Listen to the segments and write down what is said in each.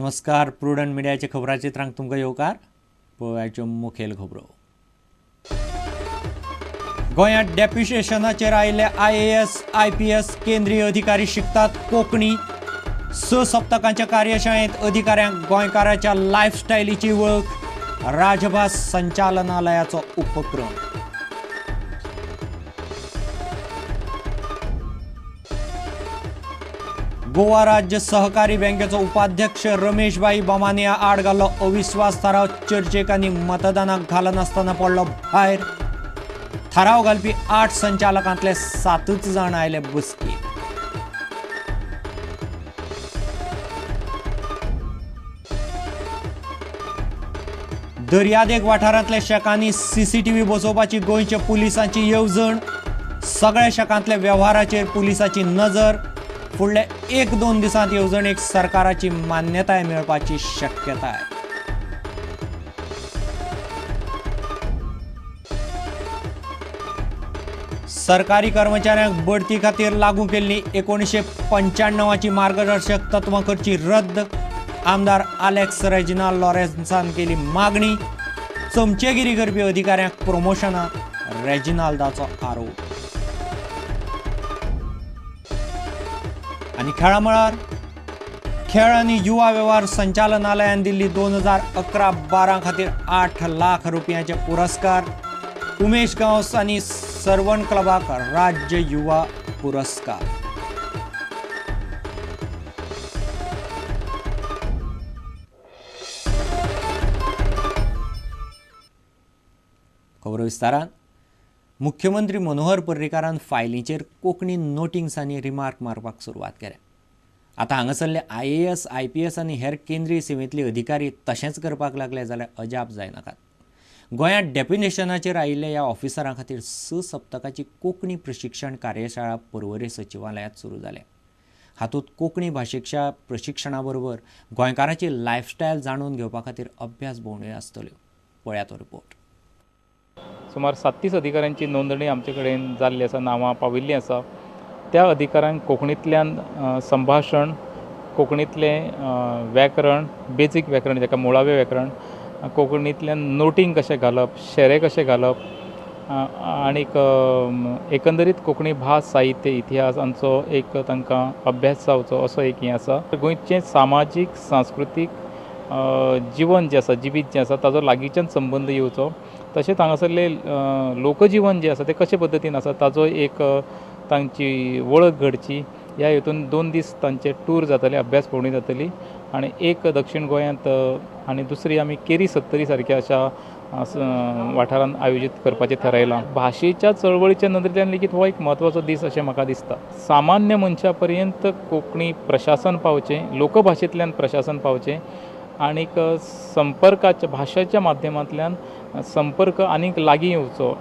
नमस्कार. प्रुडंट मिडियाचे खबरां चित्रांक तुमकां येवकार. पळोवयाच्यो मुखेल खबरो. गोंयांत डेप्युटेशनाचेर आयिल्ले IAS IPS केंद्रीय अधिकारी शिकतात कोंकणी. 6 सप्तकांच्या कार्यशाळेंत अधिकाऱ्यांक गोंयकाराच्या लायफस्टायलीची वळख. राजभास संचालनालयाचो उपक्रम. गोवा राज्य सहकारी बँकेचो उपाध्यक्ष रमेशभाई बामानिया आड घाल्लो अविश्वास थाराव चर्चेक आनी मतदानाक घालनासतना पडलो भायर. थाराव घालपी 8 संचालकांतले 7च जाण आयले बसकेक. दर्यादेग वाठारांतल्या शेकांनी CCTV बसोवपाची गोंयच्या पुलिसांची येवजण. सगळ्या शेकांतल्या वेव्हाराचेर पुलिसाची नजर. फुडल्या 1-2 दिसांत येवजणेक सरकाराची मान्यताय मेळपाची शक्यताय. सरकारी कर्मचाऱ्यांक बढती खातीर लागू केल्ली 1995ची मार्गदर्शक तत्वां करची रद्द. आमदार आलेक्स रेजिनाल्ड लॉरेन्सान केली मागणी. चमचेगिरी करपी अधिकाऱ्यांक प्रमोशनां. रेजिनाल्डाचो आरोप. आनी खेळा मळार खेळ आनी युवा वेव्हार संचालनालयान दिल्ली 2011-12 खातीर 8 लाख रुपयांचे पुरस्कार. उमेश गांवस आनी सर्वन क्लबाक राज्य युवा पुरस्कार. खबर विस्तारान. मुख्यमंत्री मनोहर पर्रीकारान फायलींचेर कोंकणी नोटिंग्स आनी रिमार्क मारपाक सुरवात केल्या. आतां हांगासरले IAS IPS आनी हेर केंद्रीय सेवेंतले अधिकारी तशेंच करपाक लागले जाल्यार अजाप जायनाकात. गोंयांत डेप्युटेशनाचेर आयिल्ल्या ह्या ऑफिसरां खातीर 6 सप्तकाची कोंकणी प्रशिक्षण कार्यशाळा पर्वरी सचिवालयांत सुरू जाल्या. हातूंत कोंकणी भाशेच्या प्रशिक्षणा बरोबर गोंयकाराची लायफस्टायल जाणून घेवपा खातीर अभ्यास भोंवड्यो आसतल्यो. पळयात तो रिपोर्ट. सुमार 37 अधिकाऱ्यांची नोंदणी आमचे कडेन जाल्ली आसा, नांवां पाविल्लीं आसा. त्या अधिकाऱ्यांक कोंकणींतल्यान संभाशण, कोंकणींतलें व्याकरण, बेजीक व्याकरण जाका मुळावें व्याकरण, कोंकणींतल्यान नोटींग कशें घालप, शेरे कशें घालप, आनीक एकंदरीत कोंकणी भास, साहित्य, इतिहास हांचो एक तांकां अभ्यास जावचो असो एक हें आसा. गोंयचें सामाजीक सांस्कृतीक जीवन जें आसा, जिवीत जें आसा ताजो लागींच्यान संबंद येवचो. तशेंच हांगासरले लोकजीवन जें आसा तें कशे पद्दतीन आसा ताजो एक तांची वळख घडची. ह्या हेतून 2 दीस तांचे टूर जातले, अभ्यास भोंवडी जातली. आनी एक दक्षिण गोंयांत आनी दुसरी आमी केरी 70 सारक्या अशा वाठारांत आयोजीत करपाचें थारायलां. भाशेच्या चळवळीच्या नदरेंतल्यान लेगीत हो एक म्हत्वाचो दीस अशें म्हाका दिसता. सामान्य मनशा पर्यंत कोंकणी प्रशासन पावचें, लोकभाशेंतल्यान प्रशासन पावचें, आनीक संपर्काच्या भाशेच्या माध्यमांतल्यान संपर्क आनीक लागीं येवचो.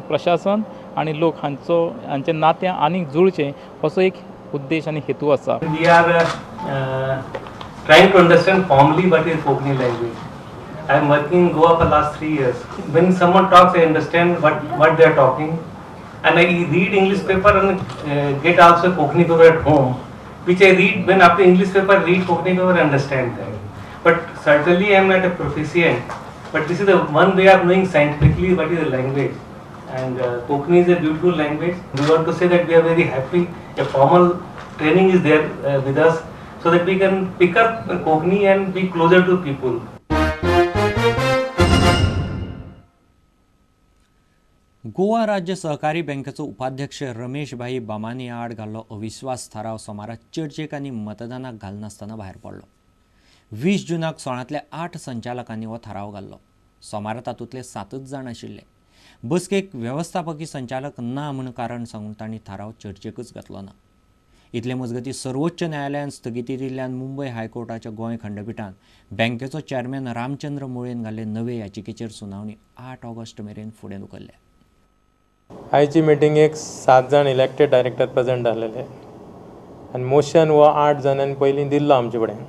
प्रशासन आनी लोक हांचें नातें आनीक जुळचें असो एक उद्देश आनी हेतू आसा. We are trying to understand formally what is Konkani language. I am working in Goa for last 3 years. When someone talks, I understand what they are talking, and I read English paper and get also Konkani paper at home, which I read when after English paper read Konkani paper and understand that. But certainly I am not a proficient. But this is the one way of knowing scientifically what is the language. And Konkani is a beautiful language. We want to say that we are very happy. A formal training is there with us, so that we can pick up Konkani and be closer to people. Goa राज्य सहकारी बँकेचो उपाध्यक्ष रमेशभाई बामानिया आड घाल्लो अविश्वास थाराव सोमारा चर्चेक आनी मतदानाक घालनासतना भायर पडलो. 20 जूनाक सोळांतल्या 8 संचालकांनी हो थाराव घाल्लो. सोमारा तातूंतले 7च जाण आशिल्ले. बसकेक वेवस्थापकीय संचालक ना म्हूण कारण सांगून तांणी थाराव चर्चेकच घातलो ना. इतले मजगतीं सर्वोच्च न्यायालयान स्थगिती दिल्ल्यान मुंबय हायकोर्टाच्या गोंय खंडपीठान बँकेचो चेअरमॅन रामचंद्र मोळेन घाल्ले नवे याचिकेचेर सुनावणी 8 ऑगस्ट मेरेन फुडें धुकल्ल्या. आयची मिटिंगेक 7 जाण इलेक्टेड डायरेक्टर प्रेजेंट जाल्ले आनी मोशन हो 8 जाणांनी पयलीं दिल्लो आमचे कडेन.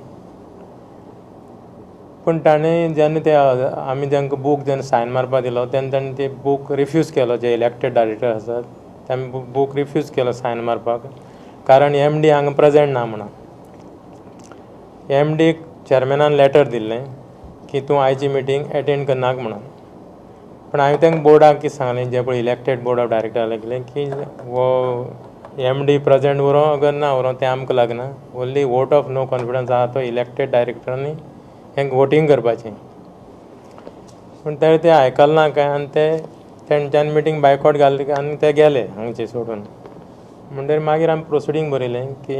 पूण ताणें जेन्ना ते आमी तांकां बूक जेन्ना सायन मारपाक दिलो तेन्ना ताणें ते बूक रिफ्यूज केलो. जे इलेक्टेड डायरेक्टर आसात तांणी बूक रिफ्यूज केलो सायन मारपाक, कारण MD हांगा प्रेजेंट ना म्हणून. MDक चॅरमॅनान लेटर दिल्लें की तूं आयची मिटींग एटेंड करनाक म्हणून. पण हांवें तांकां बोर्डाक कितें सांगलें, जे पळय इलेक्टेड बोर्ड ऑफ डायरेक्टर लागलें की वो MD प्रेजेंट व्हरों अगर ना व्हरों तें आमकां लागना. Only vote of no confidence आहा तो इलेक्टेड डायरेक्टरांनी हेंक वोटींग करपाचें. पूण तें आयकलें ना काय आनी तेंच्यांनी मिटींग बायकॉट घाली आनी ते गेले हांगचे सोडून. म्हणटकीर मागीर आमी प्रोसिडींग बरयलें की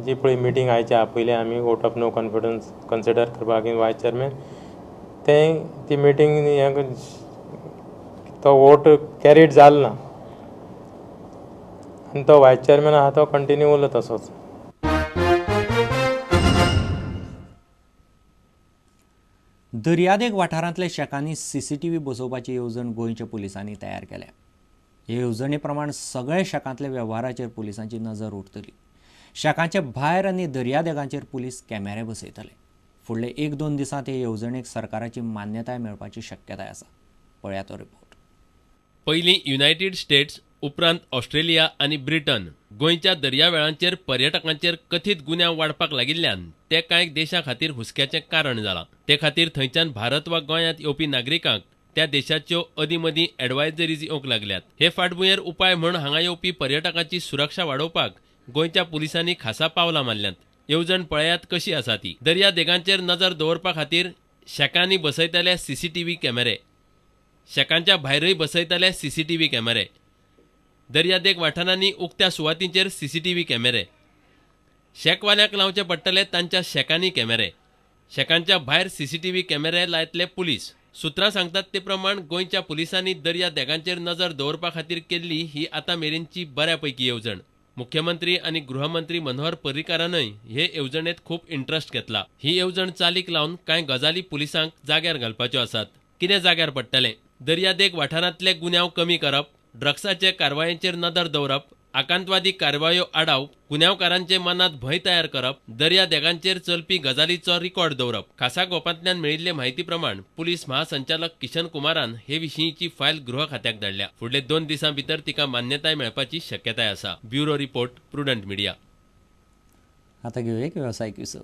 जी पळय मिटींग आयच्या पयलीं आमी vote of no confidence consider करपाक वायस चेअरमॅन ती मिटींग तो वोट कॅरीड जालो ना आनी तो वायस चेअरमॅन आहा तो कंटिन्यू उरलो तसोच. दर्यादेग वाठारांतल्या शेकांनी CCTV बसोवपाची येवजण गोंयच्या पुलिसांनी तयार केल्या. हे येवजणे प्रमाण सगळे शेकांतल्या वेव्हाराचेर पुलिसांची नजर उरतली. शेकांचे भायर आनी दर्यादेगांचेर पुलीस कॅमेरे बसयतले. फुडले 1-2 दिसांत हे येवजणेक सरकाराची मान्यताय मेळपाची शक्यताय आसा. पळया तो रिपोर्ट. पयलीं युनायटेड स्टेट्स उपरांत ऑस्ट्रेलिया आनी ब्रिटन गोंयच्या दर्यावेळांचेर पर्यटकांचेर कथीत गुन्यांव वाडपाक लागिल्ल्यान ते कांय देशां खातीर हुस्क्याचें कारण जालां. ते खातीर थंयच्यान भारत वा गोंयांत येवपी नागरिकांक त्या देशाच्यो अदीमदीं एडवायझरीज येवंक लागल्यात. हे फाटभुंयेर उपाय म्हूण हांगा येवपी पर्यटकांची सुरक्षा वाडोवपाक गोंयच्या पुलिसांनी खासा पावलां मारल्यांत. येवजण पळयात कशी आसा ती. दर्या देगांचेर नजर दवरपा खातीर शेकांनी बसयतले CCTV कॅमेरे. शेकांच्या भायरूय बसयतले CCTV कॅमेरे. दर्यादेग वाठारांनी उक्त्या सुवातींचेर CCTV कॅमेरे. शेकवाल्यांक लावचे पडटले तांच्या शेकांनी कॅमेरे. शेकांच्या भायर CCTV कॅमेरे लायतले पुलीस. सुत्रां सांगतात ते प्रमाण गोंयच्या पुलिसांनी दर्या देगांचेर नजर दवरपा खातीर केल्ली ही आतां मेरेनची बऱ्यापैकी येवजण. मुख्यमंत्री आनी गृहमंत्री मनोहर पर्रीकारानय हे येवजणेंत खूब इंट्रस्ट घेतला. ही येवजण चालीक लावन कांय गजाली पुलिसांक जाग्यार घालपाच्यो आसात. कितें जाग्यार पडटलें? दर्यादेग वाठारांतले गुन्यांव कमी करप, ड्रग्साचे कारवायेचेर नदर दवरप, आकांतवादी कारवायो आडावप, गुन्यांवकारांचे मनात भंय तयार करप, दर्या देगांचेर चलपी गजालींचो रिकॉर्ड दवरप. खासा गोपांतल्यान मेळिल्ले म्हायती प्रमाण पुलीस महासंचालक किशन कुमारान हे विशींची फायल गृह खात्याक धाडल्या. फुडले 2 दिसां भितर तिका मान्यताय मेळपाची शक्यताय आसा. Bureau report, prudent media. आता घेऊया एक व्यावसायिक विसर.